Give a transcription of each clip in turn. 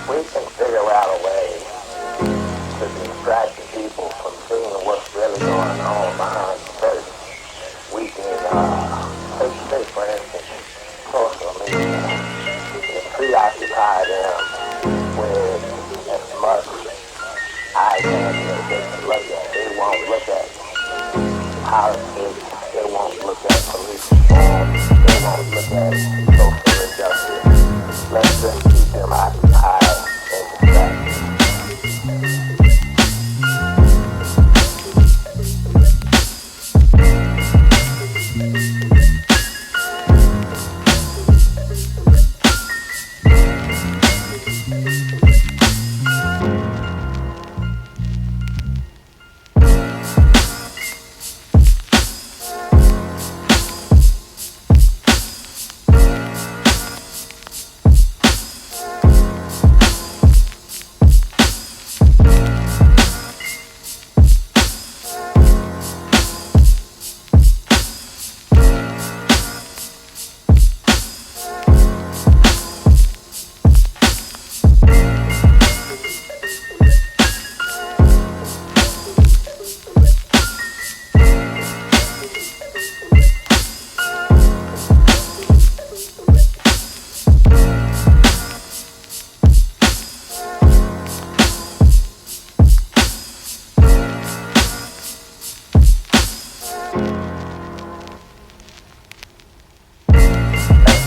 We can figure out a way to distract the people from seeing what's really going on behind the curtain. We can take, for instance, social media and preoccupy them with as much eye candy as they can look at. They won't look at politics. They won't look at police reform. They won't look at social injustice. Let's just keep them occupied and distracted.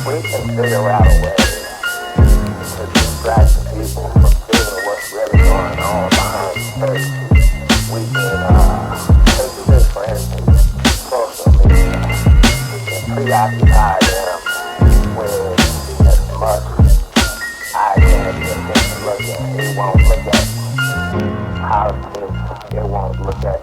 We can figure out a way to distract the people from seeing what's really going on behind the curtain. We can take, for instance, social media and preoccupy them with as much eye candy as they can look at. They won't look at politics. They won't look at